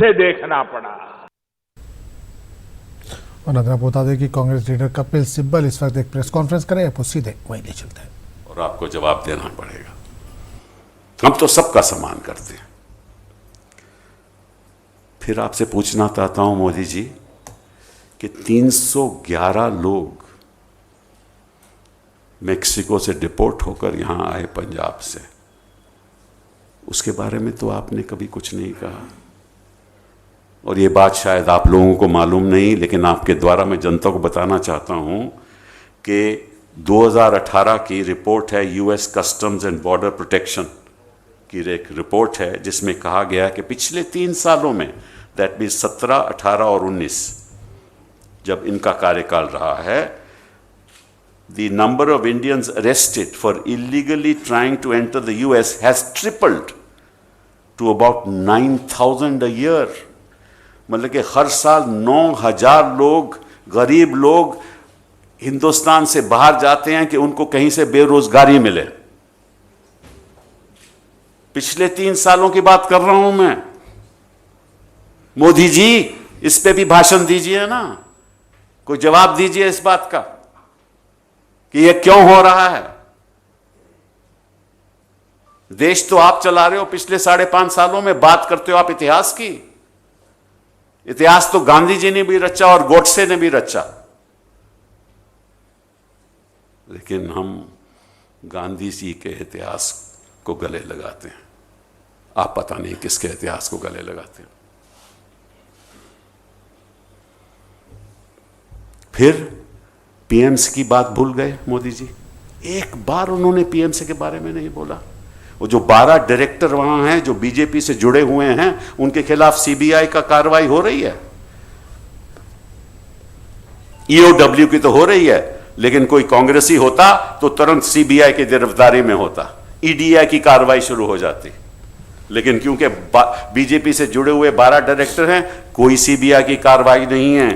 से देखना पड़ा। और नजर बता दें कि कांग्रेस लीडर कपिल सिब्बल इस वक्त एक प्रेस कॉन्फ्रेंस करें, आपको सीधे वहीं ले चलते हैं। और आपको जवाब देना पड़ेगा। हम तो सबका सम्मान करते हैं। फिर आपसे पूछना चाहता हूं मोदी जी कि 311 लोग मेक्सिको से डिपोर्ट होकर यहां आए पंजाब से, उसके बारे में तो आपने कभी कुछ नहीं कहा। और ये बात शायद आप लोगों को मालूम नहीं, लेकिन आपके द्वारा मैं जनता को बताना चाहता हूं कि 2018 की रिपोर्ट है, US customs and border protection की एक रिपोर्ट है, जिसमें कहा गया कि पिछले 3 सालों में, दैट मीन 17, 18 और 19, जब इनका कार्यकाल रहा है, the number of Indians arrested for illegally trying to enter the US has tripled to about 9,000 a year. मतलब कि हर साल 9,000 लोग, गरीब लोग हिंदुस्तान से बाहर जाते हैं कि उनको कहीं से बेरोजगारी मिले। पिछले 3 सालों की बात कर रहा हूं मैं। मोदी जी, इस पे भी भाषण दीजिए ना, कोई जवाब दीजिए इस बात का कि यह क्यों हो रहा है। देश तो आप चला रहे हो, पिछले 5.5 सालों में बात करते हो आप इतिहास की। इतिहास तो गांधी जी ने भी रचा और गोडसे ने भी रचा, लेकिन हम गांधी जी के इतिहास को गले लगाते हैं। आप पता नहीं किसके इतिहास को गले लगाते हैं। फिर पीएमसी की बात भूल गए मोदी जी। एक बार उन्होंने पीएमसी के बारे में नहीं बोला। वो जो 12 डायरेक्टर वहां हैं जो बीजेपी से जुड़े हुए हैं, उनके खिलाफ सीबीआई का कार्रवाई हो रही है, ईओडब्ल्यू की तो हो रही है, लेकिन कोई कांग्रेसी होता तो तुरंत सीबीआई की गिरफ्तारी में होता, ईडीआई की कार्रवाई शुरू हो जाती। लेकिन क्योंकि बीजेपी से जुड़े हुए 12 डायरेक्टर हैं, कोई सीबीआई की कार्रवाई नहीं है,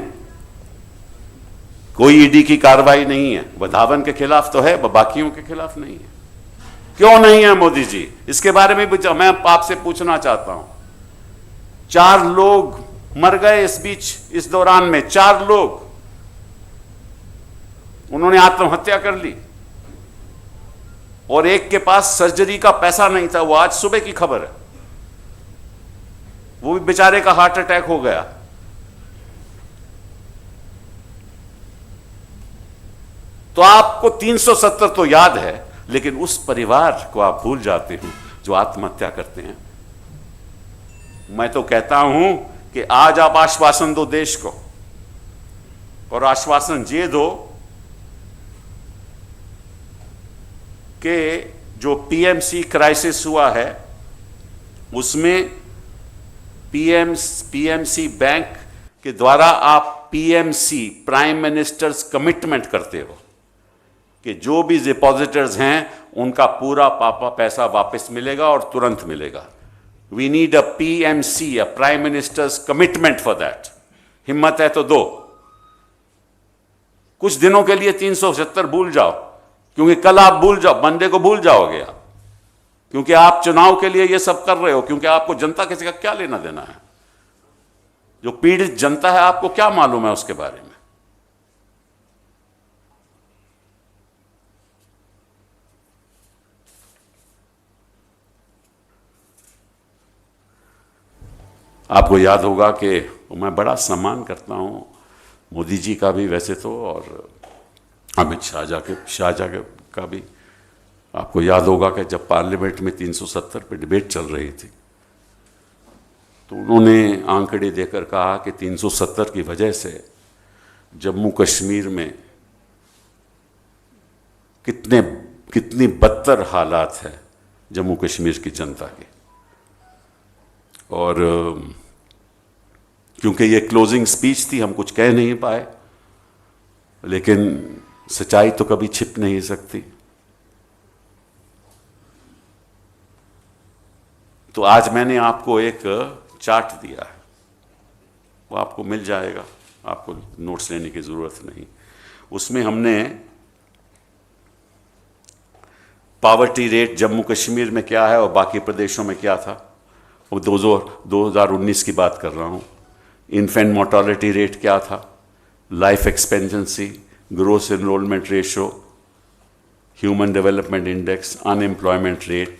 कोई ईडी की कार्रवाई नहीं है। वधावन के खिलाफ तो है, बाकियों के खिलाफ नहीं है। क्यों नहीं है मोदी जी? इसके बारे में भी मैं आपसे पूछना चाहता हूं। 4 लोग मर गए इस बीच, इस दौरान में 4 लोग, उन्होंने आत्महत्या कर ली, और एक के पास सर्जरी का पैसा नहीं था। वो आज सुबह की खबर है, वो भी बेचारे का हार्ट अटैक हो गया। तो आपको 370 तो याद है, लेकिन उस परिवार को आप भूल जाते हो जो आत्महत्या करते हैं। मैं तो कहता हूं कि आज आप आश्वासन दो देश को, और आश्वासन ये दो कि जो पीएमसी क्राइसिस हुआ है, उसमें पीएमसी बैंक के द्वारा आप पीएमसी, प्राइम मिनिस्टर्स कमिटमेंट करते हो कि जो भी डिपॉजिटर्स हैं उनका पूरा पैसा वापस मिलेगा और तुरंत मिलेगा। We need a PMC, a prime minister's commitment for that. हिम्मत है तो दो। कुछ दिनों के लिए 370 भूल जाओ, क्योंकि कल आप भूल जाओ, मंडे को भूल जाओगे आप, क्योंकि आप चुनाव के लिए ये सब कर रहे हो, क्योंकि आपको जनता किसी का क्या लेना देना है। जो पीड़ित जनता है, आपको क्या मालूम है उसके बारे में? आपको याद होगा कि मैं बड़ा सम्मान करता हूं मोदी जी का भी वैसे तो, और अमित शाह का भी। आपको याद होगा कि जब पार्लियामेंट में 370 पे डिबेट चल रही थी, तो उन्होंने आंकड़े देकर कहा कि 370 की वजह से जम्मू कश्मीर में कितनी बदतर हालात है जम्मू कश्मीर की जनता की। और क्योंकि ये क्लोजिंग स्पीच थी, हम कुछ कह नहीं पाए, लेकिन सच्चाई तो कभी छिप नहीं सकती। तो आज मैंने आपको एक चार्ट दिया है, वो आपको मिल जाएगा, आपको नोट्स लेने की जरूरत नहीं। उसमें हमने पॉवर्टी रेट जम्मू कश्मीर में क्या है और बाकी प्रदेशों में क्या था, और 2019 की बात कर रहा हूँ। इन्फेंट मोर्टालिटी रेट क्या था, life expectancy, gross enrolment ratio, human development index, unemployment rate,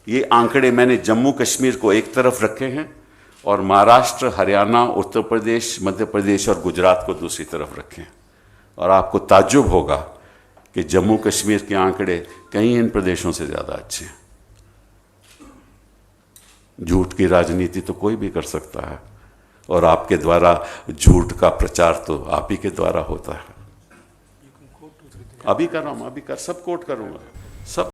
ये आंकड़े मैंने जम्मू कश्मीर को एक तरफ रखे हैं और महाराष्ट्र, हरियाणा, उत्तर प्रदेश, मध्य प्रदेश और गुजरात को दूसरी तरफ रखे हैं। और आपको ताज्जुब होगा कि जम्मू कश्मीर के आंकड़े कहीं इन प्रदेशों से ज़्यादा अच्छे हैं। झूठ की राजनीति तो कोई भी कर सकता है और आपके द्वारा झूठ का प्रचार तो आप ही के द्वारा होता है। अभी कर रहा हूँ, सब कोट करूँगा, सब